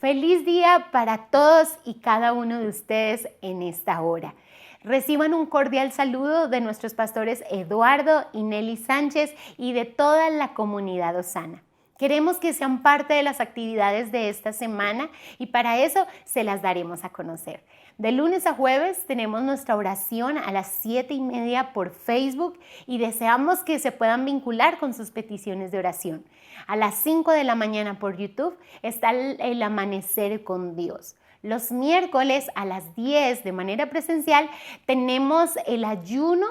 Feliz día para todos y cada uno de ustedes en esta hora. Reciban un cordial saludo de nuestros pastores Eduardo y Nelly Sánchez y de toda la comunidad Osana. Queremos que sean parte de las actividades de esta semana y para eso se las daremos a conocer. De lunes a jueves tenemos nuestra oración a las 7:30 por Facebook y deseamos que se puedan vincular con sus peticiones de oración. A las 5 de la mañana por YouTube está el amanecer con Dios. Los miércoles a las 10 de manera presencial tenemos el ayuno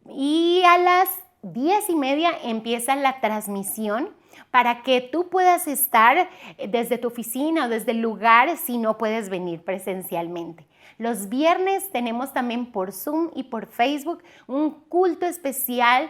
y a las 10:30 empieza la transmisión para que tú puedas estar desde tu oficina o desde el lugar si no puedes venir presencialmente. Los viernes tenemos también por Zoom y por Facebook un culto especial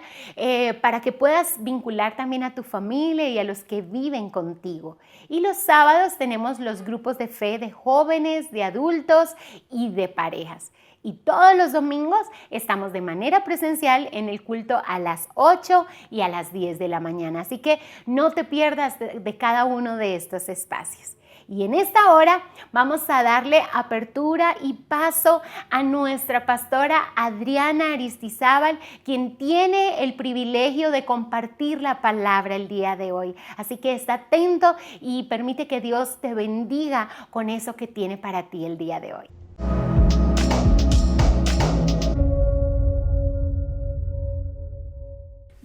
para que puedas vincular también a tu familia y a los que viven contigo. Y los sábados tenemos los grupos de fe de jóvenes, de adultos y de parejas. Y todos los domingos estamos de manera presencial en el culto a las 8 y a las 10 de la mañana. Así que no te pierdas de cada uno de estos espacios. Y en esta hora vamos a darle apertura y paso a nuestra pastora Adriana Aristizábal, quien tiene el privilegio de compartir la palabra el día de hoy. Así que está atento y permite que Dios te bendiga con eso que tiene para ti el día de hoy.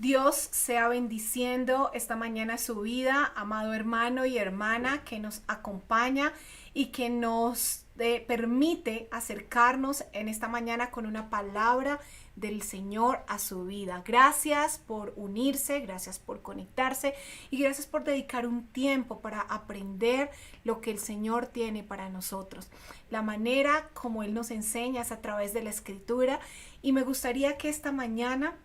Dios sea bendiciendo esta mañana su vida, amado hermano y hermana que nos acompaña y que nos permite acercarnos en esta mañana con una palabra del Señor a su vida. Gracias por unirse, gracias por conectarse y gracias por dedicar un tiempo para aprender lo que el Señor tiene para nosotros. La manera como Él nos enseña es a través de la Escritura y me gustaría que esta mañana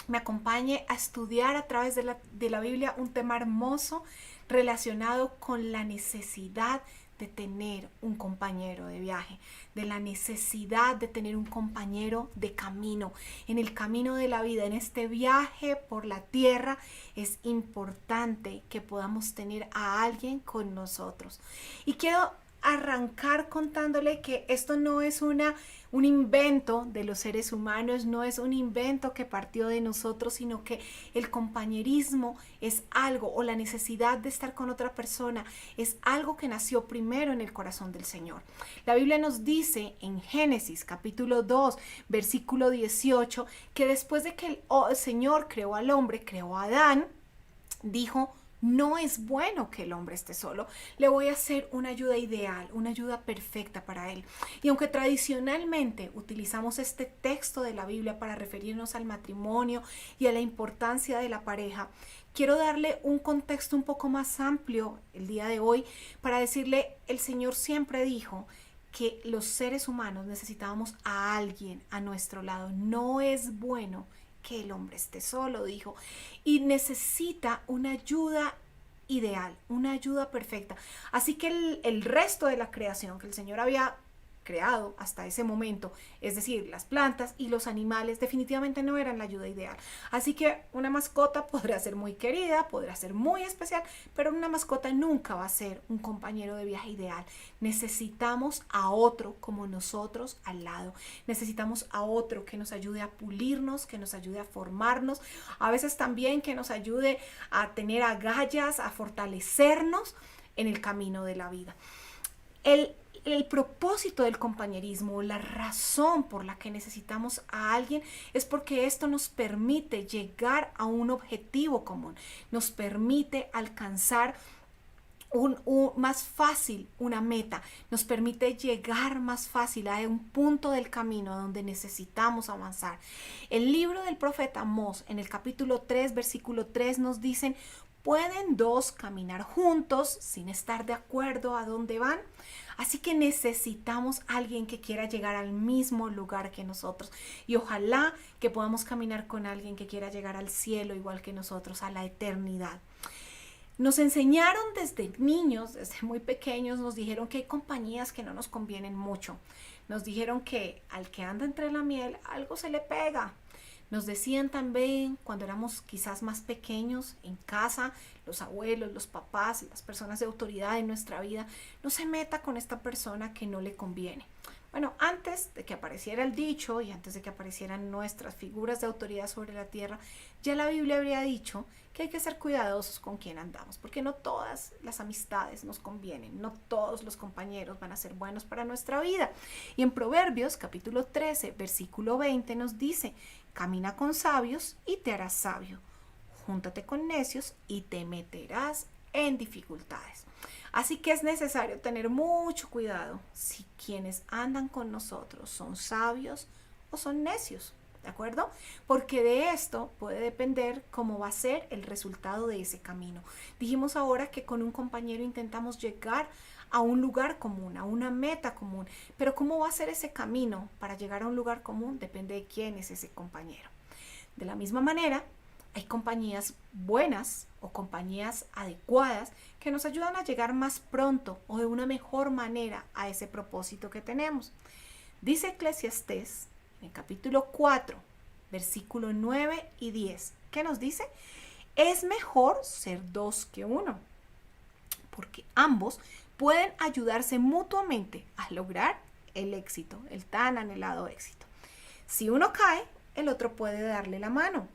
me acompañe a estudiar a través de la Biblia un tema hermoso relacionado con la necesidad de tener un compañero de viaje, de la necesidad de tener un compañero de camino. En el camino de la vida, en este viaje por la tierra, es importante que podamos tener a alguien con nosotros. Y quiero arrancar contándole que esto no es un invento de los seres humanos, no es un invento que partió de nosotros, sino que el compañerismo es algo, o la necesidad de estar con otra persona, es algo que nació primero en el corazón del Señor. La Biblia nos dice en Génesis capítulo 2, versículo 18, que después de que el Señor creó al hombre, creó a Adán, dijo: no es bueno que el hombre esté solo. Le voy a hacer una ayuda ideal, una ayuda perfecta para él. Y aunque tradicionalmente utilizamos este texto de la Biblia para referirnos al matrimonio y a la importancia de la pareja, quiero darle un contexto un poco más amplio el día de hoy para decirle: el Señor siempre dijo que los seres humanos necesitábamos a alguien a nuestro lado. No es bueno que el hombre esté solo, dijo, y necesita una ayuda ideal, una ayuda perfecta. Así que el resto de la creación que el Señor había creado hasta ese momento, es decir, las plantas y los animales, definitivamente no eran la ayuda ideal. Así que una mascota podrá ser muy querida, podrá ser muy especial, pero una mascota nunca va a ser un compañero de viaje ideal. Necesitamos a otro como nosotros al lado. Necesitamos a otro que nos ayude a pulirnos, que nos ayude a formarnos, a veces también que nos ayude a tener agallas, a fortalecernos en el camino de la vida. El propósito del compañerismo, la razón por la que necesitamos a alguien es porque esto nos permite llegar a un objetivo común, nos permite alcanzar más fácil una meta, nos permite llegar más fácil a un punto del camino donde necesitamos avanzar. El libro del profeta Amós, en el capítulo 3, versículo 3, nos dicen: ¿pueden dos caminar juntos sin estar de acuerdo a dónde van? Así que necesitamos a alguien que quiera llegar al mismo lugar que nosotros. Y ojalá que podamos caminar con alguien que quiera llegar al cielo igual que nosotros, a la eternidad. Nos enseñaron desde niños, desde muy pequeños, nos dijeron que hay compañías que no nos convienen mucho. Nos dijeron que al que anda entre la miel algo se le pega. Nos decían también cuando éramos quizás más pequeños en casa, los abuelos, los papás, las personas de autoridad en nuestra vida, no se meta con esta persona que no le conviene. Bueno, antes de que apareciera el dicho y antes de que aparecieran nuestras figuras de autoridad sobre la tierra, ya la Biblia habría dicho que hay que ser cuidadosos con quién andamos, porque no todas las amistades nos convienen, no todos los compañeros van a ser buenos para nuestra vida. Y en Proverbios capítulo 13, versículo 20 nos dice, camina con sabios y te harás sabio, júntate con necios y te meterás en dificultades. Así que es necesario tener mucho cuidado si quienes andan con nosotros son sabios o son necios, ¿de acuerdo? Porque de esto puede depender cómo va a ser el resultado de ese camino. Dijimos ahora que con un compañero intentamos llegar a un lugar común, a una meta común, pero cómo va a ser ese camino para llegar a un lugar común depende de quién es ese compañero. De la misma manera, hay compañías buenas o compañías adecuadas que nos ayudan a llegar más pronto o de una mejor manera a ese propósito que tenemos. Dice Eclesiastés en el capítulo 4, versículo 9 y 10. ¿Qué nos dice? Es mejor ser dos que uno, porque ambos pueden ayudarse mutuamente a lograr el éxito, el tan anhelado éxito. Si uno cae, el otro puede darle la mano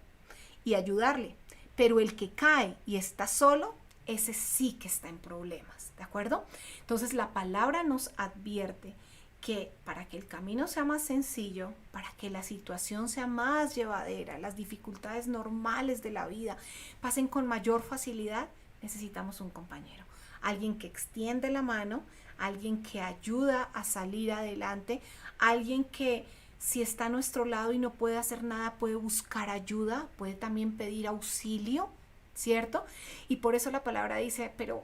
y ayudarle, pero el que cae y está solo, ese sí que está en problemas, ¿de acuerdo? Entonces la palabra nos advierte que para que el camino sea más sencillo, para que la situación sea más llevadera, las dificultades normales de la vida pasen con mayor facilidad, necesitamos un compañero, alguien que extiende la mano, alguien que ayuda a salir adelante, alguien que si está a nuestro lado y no puede hacer nada, puede buscar ayuda, puede también pedir auxilio, ¿cierto? Y por eso la palabra dice, pero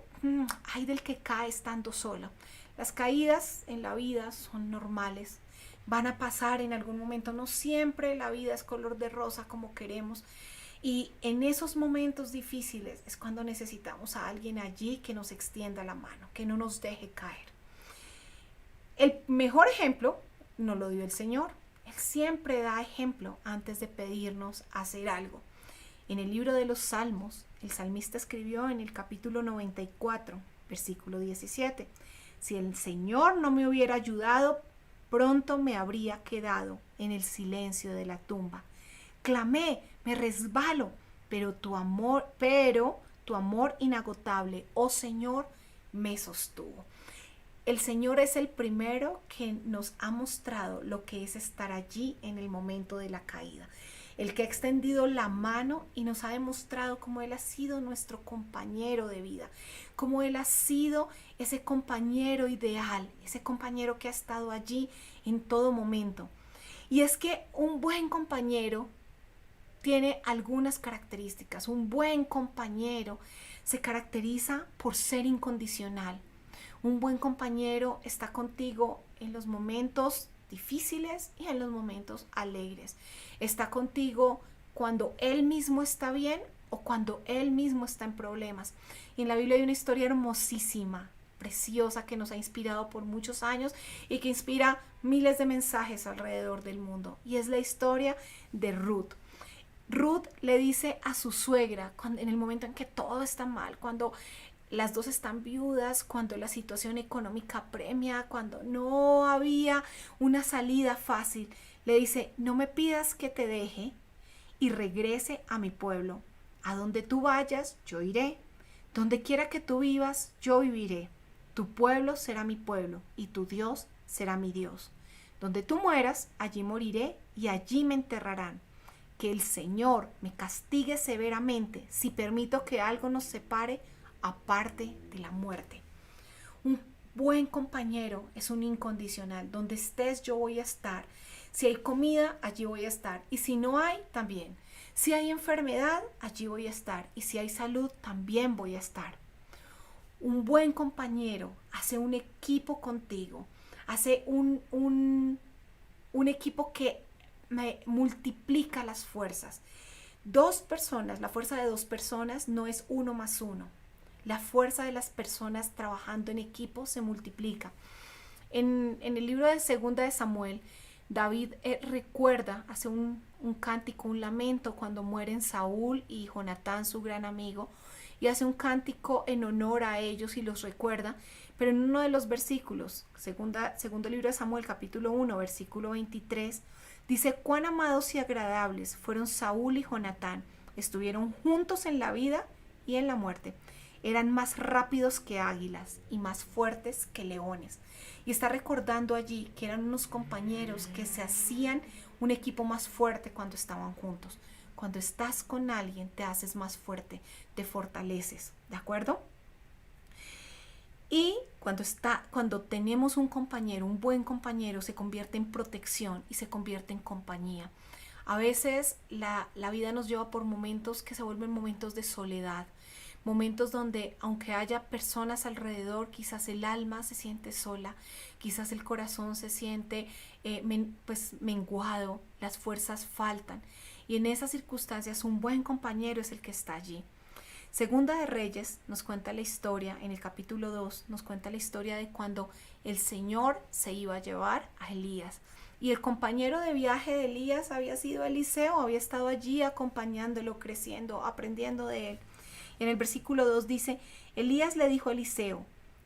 ay del que cae estando solo. Las caídas en la vida son normales, van a pasar en algún momento, no siempre la vida es color de rosa como queremos. Y en esos momentos difíciles es cuando necesitamos a alguien allí que nos extienda la mano, que no nos deje caer. El mejor ejemplo nos lo dio el Señor. Él siempre da ejemplo antes de pedirnos hacer algo. En el libro de los Salmos, el salmista escribió en el capítulo 94, versículo 17, si el Señor no me hubiera ayudado, pronto me habría quedado en el silencio de la tumba. Clamé, me resbalo, pero tu amor inagotable, oh Señor, me sostuvo. El Señor es el primero que nos ha mostrado lo que es estar allí en el momento de la caída. El que ha extendido la mano y nos ha demostrado cómo Él ha sido nuestro compañero de vida, cómo Él ha sido ese compañero ideal, ese compañero que ha estado allí en todo momento. Y es que un buen compañero tiene algunas características. Un buen compañero se caracteriza por ser incondicional. Un buen compañero está contigo en los momentos difíciles y en los momentos alegres. Está contigo cuando él mismo está bien o cuando él mismo está en problemas. Y en la Biblia hay una historia hermosísima, preciosa, que nos ha inspirado por muchos años y que inspira miles de mensajes alrededor del mundo. Y es la historia de Ruth. Ruth le dice a su suegra, en el momento en que todo está mal, cuando las dos están viudas, cuando la situación económica apremia, cuando no había una salida fácil, le dice, no me pidas que te deje y regrese a mi pueblo. A donde tú vayas, yo iré. Donde quiera que tú vivas, yo viviré. Tu pueblo será mi pueblo y tu Dios será mi Dios. Donde tú mueras, allí moriré y allí me enterrarán. Que el Señor me castigue severamente si permito que algo nos separe aparte de la muerte. Un buen compañero es un incondicional. Donde estés, yo voy a estar. Si hay comida, allí voy a estar. Y si no hay, también. Si hay enfermedad, allí voy a estar. Y si hay salud, también voy a estar. Un buen compañero hace un equipo contigo. Hace un equipo que me multiplica las fuerzas. Dos personas, la fuerza de dos personas no es 1 más 1. La fuerza de las personas trabajando en equipo se multiplica. En el libro de Segunda de Samuel David recuerda, hace un cántico, un lamento cuando mueren Saúl y Jonatán, su gran amigo, y hace un cántico en honor a ellos y los recuerda, pero en uno de los versículos, segundo libro de Samuel, capítulo 1, versículo 23, dice: cuán amados y agradables fueron Saúl y Jonatán, estuvieron juntos en la vida y en la muerte. Eran más rápidos que águilas y más fuertes que leones. Y está recordando allí que eran unos compañeros que se hacían un equipo más fuerte cuando estaban juntos. Cuando estás con alguien te haces más fuerte, te fortaleces, ¿de acuerdo? Y cuando tenemos un compañero, un buen compañero, se convierte en protección y se convierte en compañía. A veces la vida nos lleva por momentos que se vuelven momentos de soledad, momentos donde aunque haya personas alrededor, quizás el alma se siente sola, quizás el corazón se siente menguado, las fuerzas faltan. Y en esas circunstancias un buen compañero es el que está allí. Segunda de Reyes nos cuenta la historia, en el capítulo 2, nos cuenta la historia de cuando el Señor se iba a llevar a Elías. Y el compañero de viaje de Elías había sido Eliseo, había estado allí acompañándolo, creciendo, aprendiendo de él. En el versículo 2 dice: Elías le dijo a Eliseo: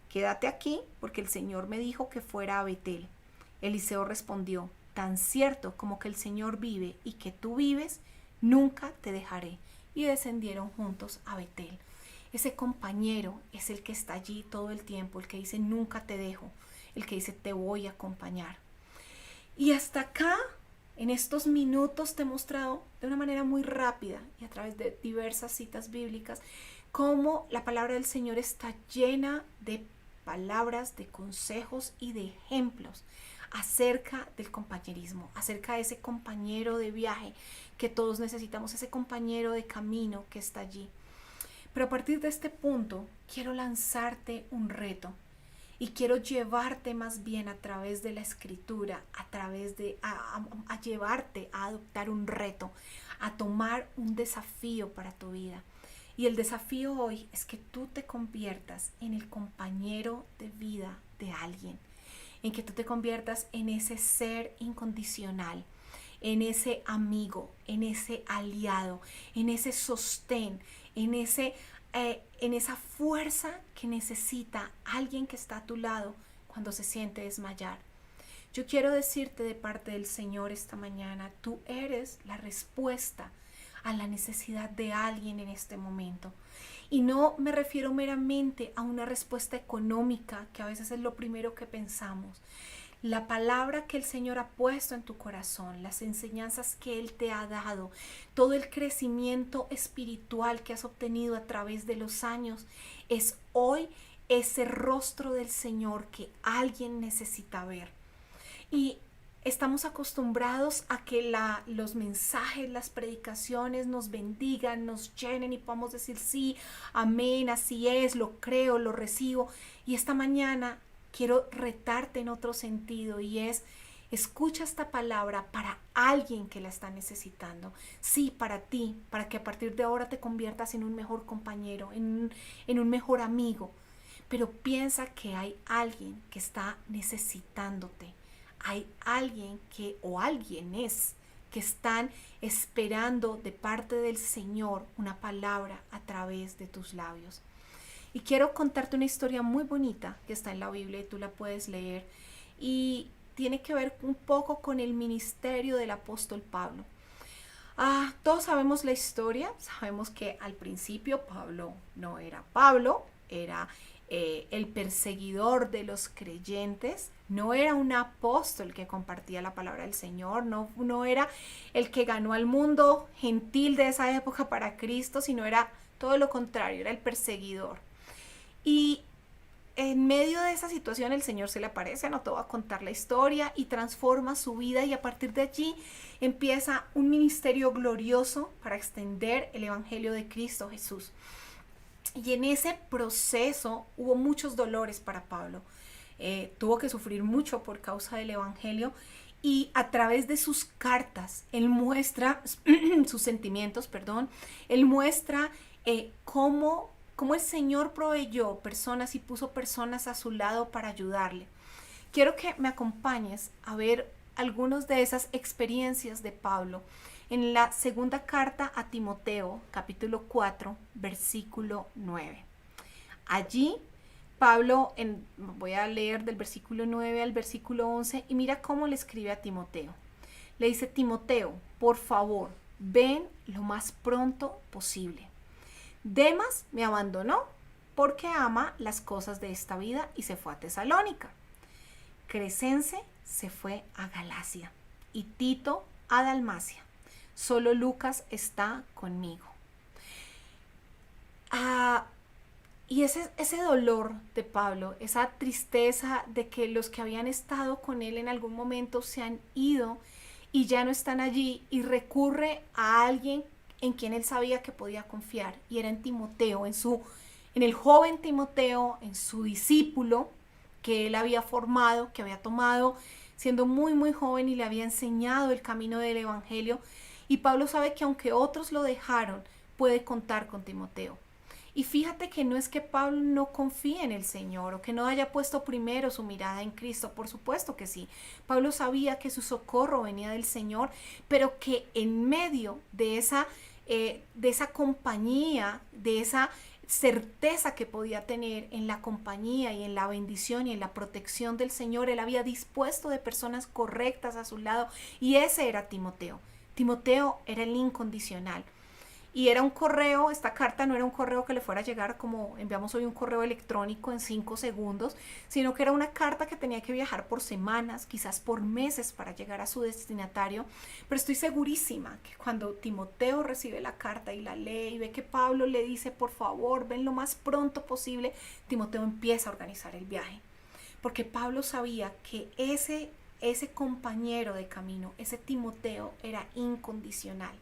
quédate aquí, porque el Señor me dijo que fuera a Betel. Eliseo respondió: tan cierto como que el Señor vive y que tú vives, nunca te dejaré. Y descendieron juntos a Betel. Ese compañero es el que está allí todo el tiempo, el que dice nunca te dejo, el que dice te voy a acompañar. Y hasta acá, en estos minutos, te he mostrado de una manera muy rápida y a través de diversas citas bíblicas cómo la palabra del Señor está llena de palabras, de consejos y de ejemplos acerca del compañerismo, acerca de ese compañero de viaje que todos necesitamos, ese compañero de camino que está allí. Pero a partir de este punto quiero lanzarte un reto y quiero llevarte más bien a través de la escritura, a llevarte a adoptar un reto, a tomar un desafío para tu vida. Y el desafío hoy es que tú te conviertas en el compañero de vida de alguien, en que tú te conviertas en ese ser incondicional, en ese amigo, en ese aliado, en ese sostén, en esa fuerza que necesita alguien que está a tu lado cuando se siente desmayar. Yo quiero decirte de parte del Señor esta mañana, tú eres la respuesta a la necesidad de alguien en este momento. Y no me refiero meramente a una respuesta económica, que a veces es lo primero que pensamos. La palabra que el Señor ha puesto en tu corazón, las enseñanzas que Él te ha dado, todo el crecimiento espiritual que has obtenido a través de los años, es hoy ese rostro del Señor que alguien necesita ver. Y estamos acostumbrados a que los mensajes, las predicaciones nos bendigan, nos llenen y podamos decir sí, amén, así es, lo creo, lo recibo. Y esta mañana quiero retarte en otro sentido y es: escucha esta palabra para alguien que la está necesitando. Sí, para ti, para que a partir de ahora te conviertas en un mejor compañero, en un mejor amigo. Pero piensa que hay alguien que está necesitándote. Hay alguien o alguienes que están esperando de parte del Señor una palabra a través de tus labios. Y quiero contarte una historia muy bonita que está en la Biblia y tú la puedes leer. Y tiene que ver un poco con el ministerio del apóstol Pablo. Todos sabemos la historia, sabemos que al principio Pablo no era Pablo, era el perseguidor de los creyentes, no era un apóstol que compartía la palabra del Señor, no era el que ganó al mundo gentil de esa época para Cristo, sino era todo lo contrario, era el perseguidor. Y en medio de esa situación el Señor se le aparece, no te voy a contar la historia, y transforma su vida, y a partir de allí empieza un ministerio glorioso para extender el evangelio de Cristo Jesús. Y en ese proceso hubo muchos dolores para Pablo. Tuvo que sufrir mucho por causa del evangelio, y a través de sus cartas él muestra sus sentimientos, él muestra cómo el Señor proveyó personas y puso personas a su lado para ayudarle. Quiero que me acompañes a ver algunas de esas experiencias de Pablo en la segunda carta a Timoteo, capítulo 4, versículo 9. Allí Pablo, voy a leer del versículo 9 al versículo 11 y mira cómo le escribe a Timoteo. Le dice: Timoteo, por favor, ven lo más pronto posible. Demas me abandonó porque ama las cosas de esta vida y se fue a Tesalónica. Crescense se fue a Galacia y Tito a Dalmacia. Solo Lucas está conmigo. Y ese dolor de Pablo, esa tristeza de que los que habían estado con él en algún momento se han ido y ya no están allí, y recurre a alguien en quien él sabía que podía confiar, y era en Timoteo, en el joven Timoteo, en su discípulo que él había formado, que había tomado siendo muy muy joven y le había enseñado el camino del evangelio. Y Pablo sabe que aunque otros lo dejaron, puede contar con Timoteo. Y fíjate que no es que Pablo no confíe en el Señor o que no haya puesto primero su mirada en Cristo, por supuesto que sí. Pablo sabía que su socorro venía del Señor, pero que en medio de esa compañía, de esa certeza que podía tener en la compañía y en la bendición y en la protección del Señor, él había dispuesto de personas correctas a su lado, y ese era Timoteo. Timoteo era el incondicional. Y era un correo, esta carta no era un correo que le fuera a llegar como enviamos hoy un correo electrónico en 5 segundos, sino que era una carta que tenía que viajar por semanas, quizás por meses para llegar a su destinatario. Pero estoy segurísima que cuando Timoteo recibe la carta y la lee y ve que Pablo le dice: por favor, ven lo más pronto posible, Timoteo empieza a organizar el viaje. Porque Pablo sabía que ese compañero de camino, ese Timoteo, era incondicional,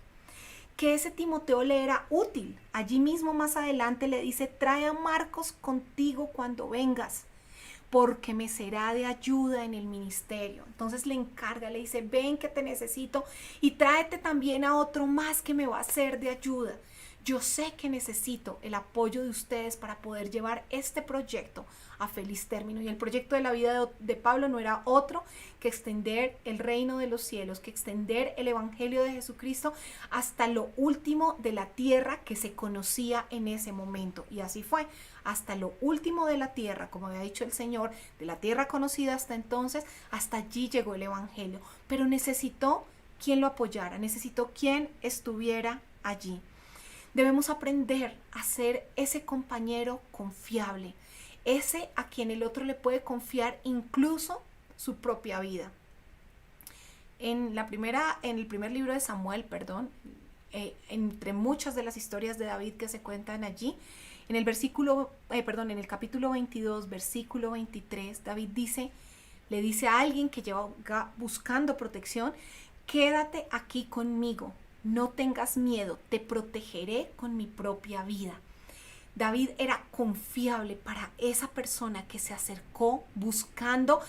que ese Timoteo le era útil. Allí mismo más adelante le dice: trae a Marcos contigo cuando vengas, porque me será de ayuda en el ministerio. Entonces le encarga, le dice: ven que te necesito, y tráete también a otro más que me va a ser de ayuda. Yo sé que necesito el apoyo de ustedes para poder llevar este proyecto a feliz término. Y el proyecto de la vida de Pablo no era otro que extender el reino de los cielos, que extender el evangelio de Jesucristo hasta lo último de la tierra que se conocía en ese momento. Y así fue, hasta lo último de la tierra, como había dicho el Señor, de la tierra conocida hasta entonces, hasta allí llegó el evangelio. Pero necesitó quien lo apoyara, necesitó quien estuviera allí. Debemos aprender a ser ese compañero confiable, ese a quien el otro le puede confiar incluso su propia vida. En el primer libro de Samuel, entre muchas de las historias de David que se cuentan allí, en el capítulo 22, versículo 23, David le dice a alguien que lleva buscando protección: quédate aquí conmigo, no tengas miedo, te protegeré con mi propia vida. David era confiable para esa persona que se acercó buscando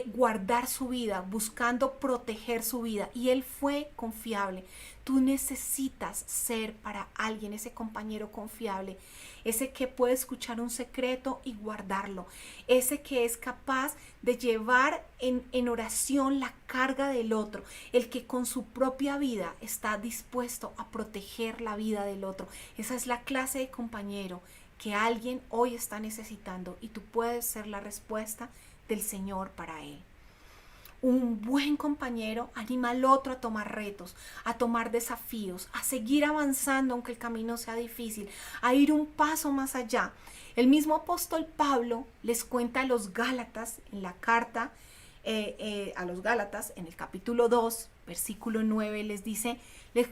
guardar su vida, buscando proteger su vida, y él fue confiable. Tú necesitas ser para alguien ese compañero confiable, ese que puede escuchar un secreto y guardarlo, ese que es capaz de llevar en oración la carga del otro, el que con su propia vida está dispuesto a proteger la vida del otro. Esa es la clase de compañero que alguien hoy está necesitando, y tú puedes ser la respuesta del Señor para él. Un buen compañero anima al otro a tomar retos, a tomar desafíos, a seguir avanzando aunque el camino sea difícil, a ir un paso más allá. El mismo apóstol Pablo les cuenta a los Gálatas en la carta a los Gálatas, en el capítulo 2, versículo 9,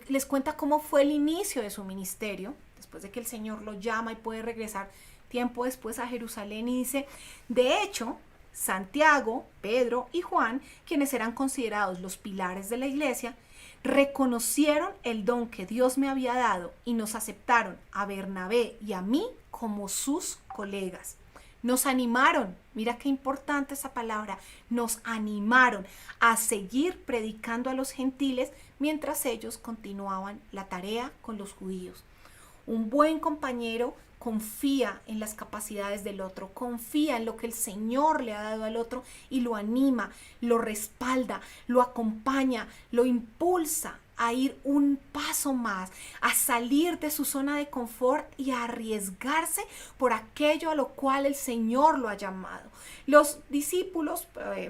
les cuenta cómo fue el inicio de su ministerio, después de que el Señor lo llama y puede regresar tiempo después a Jerusalén, y dice: de hecho, Santiago, Pedro y Juan, quienes eran considerados los pilares de la iglesia, reconocieron el don que Dios me había dado y nos aceptaron a Bernabé y a mí como sus colegas. Nos animaron, mira qué importante esa palabra, nos animaron a seguir predicando a los gentiles mientras ellos continuaban la tarea con los judíos. Un buen compañero confía en las capacidades del otro, confía en lo que el Señor le ha dado al otro y lo anima, lo respalda, lo acompaña, lo impulsa a ir un paso más, a salir de su zona de confort y a arriesgarse por aquello a lo cual el Señor lo ha llamado. Los discípulos,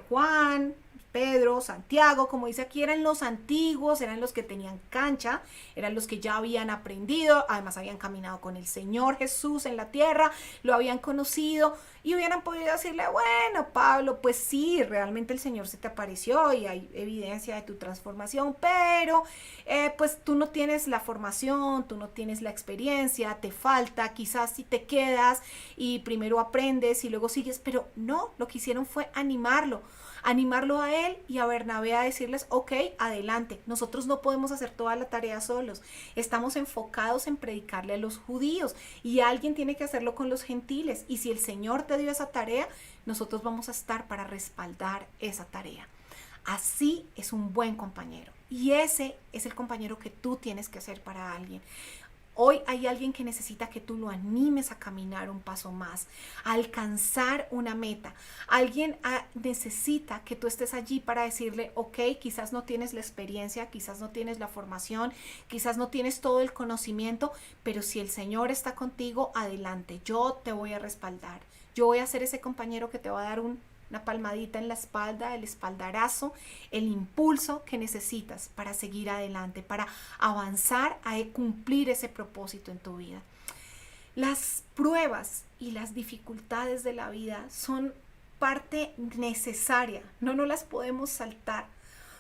Juan, Pedro, Santiago, como dice aquí, eran los antiguos, eran los que tenían cancha, eran los que ya habían aprendido, además habían caminado con el Señor Jesús en la tierra, lo habían conocido y hubieran podido decirle, bueno, Pablo, pues sí, realmente el Señor se te apareció y hay evidencia de tu transformación, pero pues tú no tienes la formación, tú no tienes la experiencia, te falta, quizás si te quedas y primero aprendes y luego sigues, pero no, lo que hicieron fue animarlo a él y a Bernabé a decirles, ok, adelante, nosotros no podemos hacer toda la tarea solos, estamos enfocados en predicarle a los judíos y alguien tiene que hacerlo con los gentiles y si el Señor te dio esa tarea, nosotros vamos a estar para respaldar esa tarea. Así es un buen compañero y ese es el compañero que tú tienes que hacer para alguien. Hoy hay alguien que necesita que tú lo animes a caminar un paso más, a alcanzar una meta. Alguien necesita que tú estés allí para decirle, ok, quizás no tienes la experiencia, quizás no tienes la formación, quizás no tienes todo el conocimiento, pero si el Señor está contigo, adelante, yo te voy a respaldar. Yo voy a ser ese compañero que te va a dar una palmadita en la espalda, el espaldarazo, el impulso que necesitas para seguir adelante, para avanzar a cumplir ese propósito en tu vida. Las pruebas y las dificultades de la vida son parte necesaria, no nos las podemos saltar.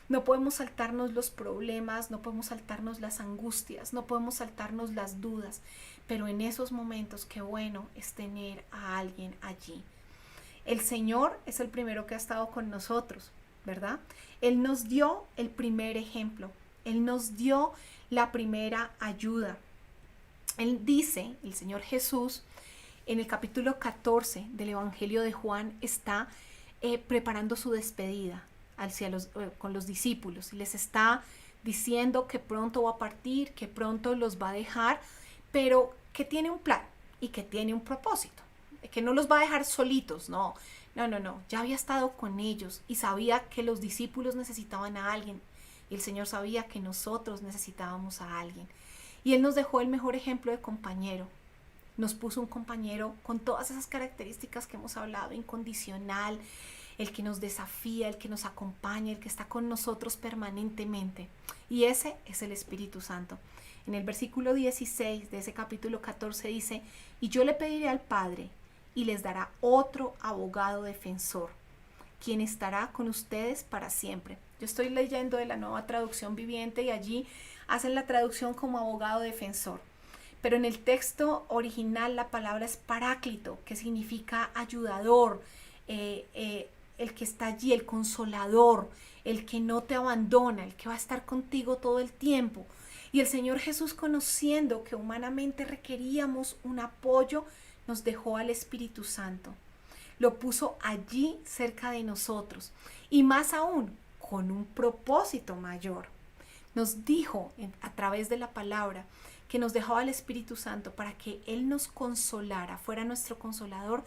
No podemos saltarnos los problemas, no podemos saltarnos las angustias, no podemos saltarnos las dudas, pero en esos momentos qué bueno es tener a alguien allí. El Señor es el primero que ha estado con nosotros, ¿verdad? Él nos dio el primer ejemplo, Él nos dio la primera ayuda. Él dice, el Señor Jesús, en el capítulo 14 del Evangelio de Juan, está preparando su despedida con los discípulos y les está diciendo que pronto va a partir, que pronto los va a dejar, pero que tiene un plan y que tiene un propósito. Que no los va a dejar solitos, no, ya había estado con ellos y sabía que los discípulos necesitaban a alguien y el Señor sabía que nosotros necesitábamos a alguien y Él nos dejó el mejor ejemplo de compañero, nos puso un compañero con todas esas características que hemos hablado, incondicional, el que nos desafía, el que nos acompaña, el que está con nosotros permanentemente y ese es el Espíritu Santo. En el versículo 16 de ese capítulo 14 dice, y yo le pediré al Padre y les dará otro abogado defensor, quien estará con ustedes para siempre. Yo estoy leyendo de la Nueva Traducción Viviente y allí hacen la traducción como abogado defensor. Pero en el texto original la palabra es paráclito, que significa ayudador, el que está allí, el consolador, el que no te abandona, el que va a estar contigo todo el tiempo. Y el Señor Jesús, conociendo que humanamente requeríamos un apoyo, nos dejó al Espíritu Santo, lo puso allí cerca de nosotros y más aún con un propósito mayor. Nos dijo a través de la palabra que nos dejó al Espíritu Santo para que Él nos consolara, fuera nuestro consolador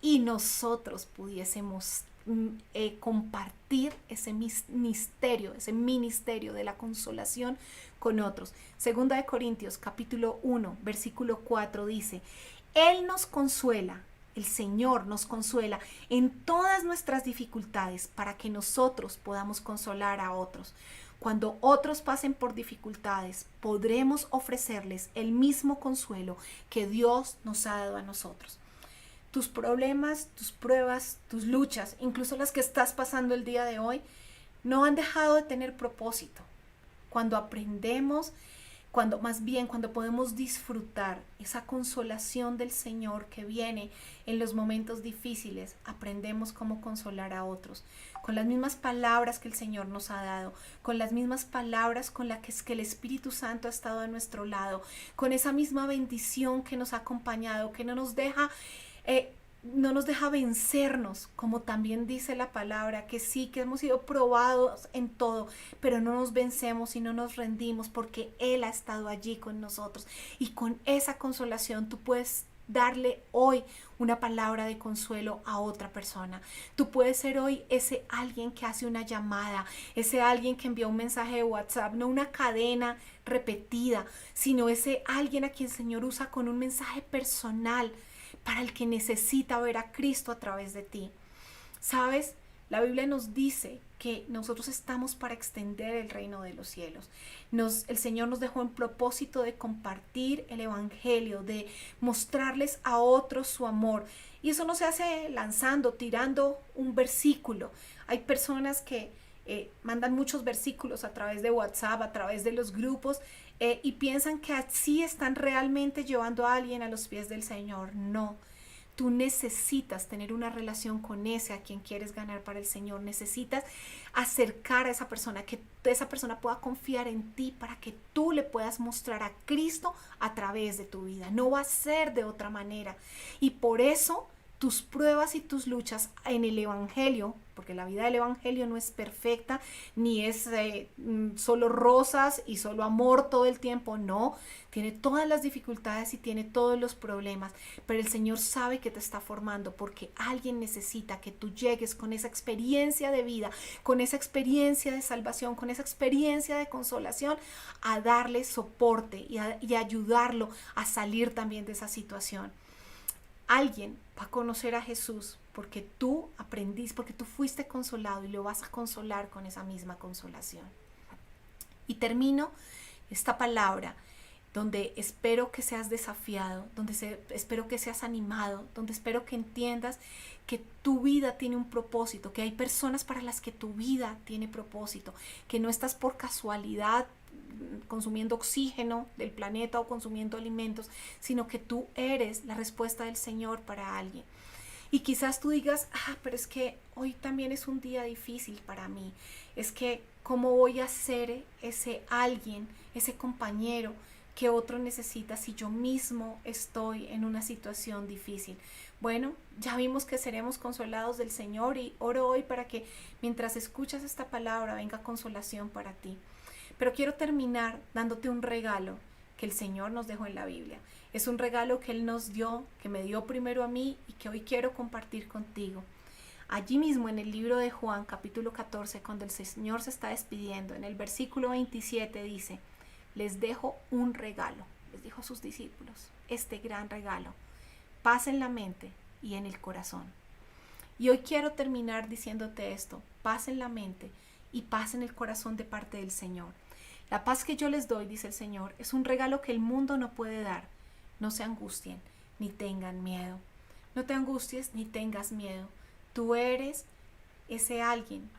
y nosotros pudiésemos compartir ese ministerio de la consolación con otros. Segunda de Corintios capítulo 1 versículo 4 dice, Él nos consuela, el Señor nos consuela en todas nuestras dificultades para que nosotros podamos consolar a otros. Cuando otros pasen por dificultades, podremos ofrecerles el mismo consuelo que Dios nos ha dado a nosotros. Tus problemas, tus pruebas, tus luchas, incluso las que estás pasando el día de hoy, no han dejado de tener propósito. Cuando aprendemos, cuando podemos disfrutar esa consolación del Señor que viene en los momentos difíciles, aprendemos cómo consolar a otros, con las mismas palabras que el Señor nos ha dado, con las mismas palabras con las que el Espíritu Santo ha estado a nuestro lado, con esa misma bendición que nos ha acompañado, que no nos deja no nos deja vencernos, como también dice la palabra, que sí, que hemos sido probados en todo, pero no nos vencemos y no nos rendimos porque Él ha estado allí con nosotros. Y con esa consolación tú puedes darle hoy una palabra de consuelo a otra persona. Tú puedes ser hoy ese alguien que hace una llamada, ese alguien que envía un mensaje de WhatsApp, no una cadena repetida, sino ese alguien a quien el Señor usa con un mensaje personal para el que necesita ver a Cristo a través de ti. ¿Sabes? La Biblia nos dice que nosotros estamos para extender el reino de los cielos. El Señor nos dejó en propósito de compartir el Evangelio, de mostrarles a otros su amor. Y eso no se hace lanzando, tirando un versículo. Hay personas que mandan muchos versículos a través de WhatsApp, a través de los grupos, y piensan que así están realmente llevando a alguien a los pies del Señor. No. Tú necesitas tener una relación con ese a quien quieres ganar para el Señor. Necesitas acercar a esa persona, que esa persona pueda confiar en ti para que tú le puedas mostrar a Cristo a través de tu vida. No va a ser de otra manera. Y por eso tus pruebas y tus luchas en el Evangelio, porque la vida del Evangelio no es perfecta, ni es solo rosas y solo amor todo el tiempo, no, tiene todas las dificultades y tiene todos los problemas, pero el Señor sabe que te está formando porque alguien necesita que tú llegues con esa experiencia de vida, con esa experiencia de salvación, con esa experiencia de consolación, a darle soporte y ayudarlo a salir también de esa situación. Alguien va a conocer a Jesús porque tú aprendiste, porque tú fuiste consolado y lo vas a consolar con esa misma consolación. Y termino esta palabra donde espero que seas desafiado, espero que seas animado, donde espero que entiendas que tu vida tiene un propósito, que hay personas para las que tu vida tiene propósito, que no estás por casualidad consumiendo oxígeno del planeta o consumiendo alimentos, sino que tú eres la respuesta del Señor para alguien. Y quizás tú digas, pero es que hoy también es un día difícil para mí, es que ¿cómo voy a ser ese alguien, ese compañero que otro necesita si yo mismo estoy en una situación difícil? Bueno, ya vimos que seremos consolados del Señor y oro hoy para que mientras escuchas esta palabra venga consolación para ti. Pero quiero terminar dándote un regalo que el Señor nos dejó en la Biblia. Es un regalo que Él nos dio, que me dio primero a mí y que hoy quiero compartir contigo. Allí mismo en el libro de Juan, capítulo 14, cuando el Señor se está despidiendo, en el versículo 27 dice, les dejo un regalo, les dijo a sus discípulos, este gran regalo, paz en la mente y en el corazón. Y hoy quiero terminar diciéndote esto, paz en la mente y paz en el corazón de parte del Señor. La paz que yo les doy, dice el Señor, es un regalo que el mundo no puede dar. No se angustien ni tengan miedo. No te angusties ni tengas miedo. Tú eres ese alguien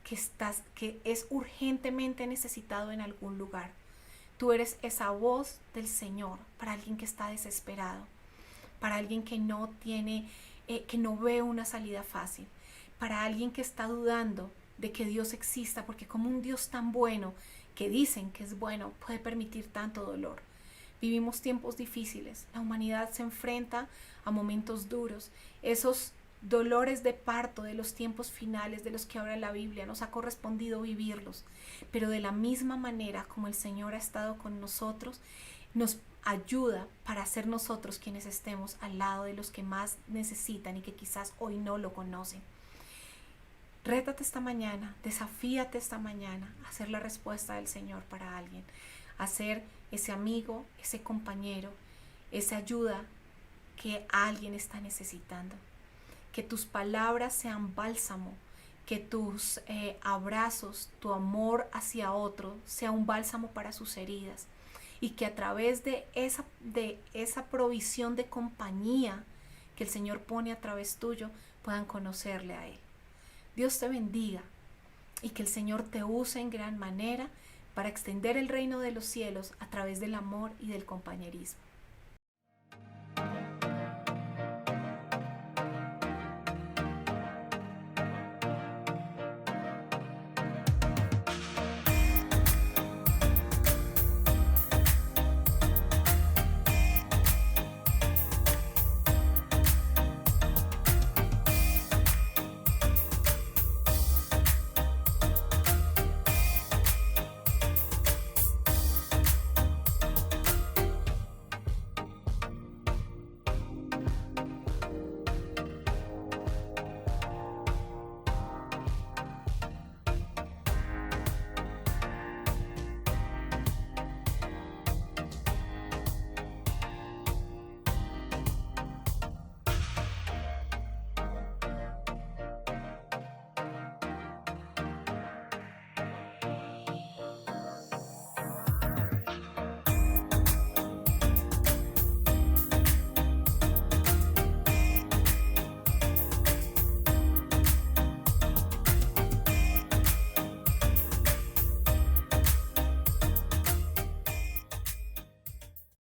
que es urgentemente necesitado en algún lugar. Tú eres esa voz del Señor para alguien que está desesperado, para alguien que no ve una salida fácil, para alguien que está dudando de que Dios exista, porque como un Dios tan bueno, que dicen que es bueno, puede permitir tanto dolor. Vivimos tiempos difíciles, la humanidad se enfrenta a momentos duros, esos dolores de parto de los tiempos finales de los que habla la Biblia, nos ha correspondido vivirlos, pero de la misma manera como el Señor ha estado con nosotros, nos ayuda para ser nosotros quienes estemos al lado de los que más necesitan y que quizás hoy no lo conocen. Rétate esta mañana, desafíate esta mañana a ser la respuesta del Señor para alguien, a ser ese amigo, ese compañero, esa ayuda que alguien está necesitando. Que tus palabras sean bálsamo, que tus abrazos, tu amor hacia otro sea un bálsamo para sus heridas y que a través de esa provisión de compañía que el Señor pone a través tuyo puedan conocerle a Él. Dios te bendiga y que el Señor te use en gran manera para extender el reino de los cielos a través del amor y del compañerismo.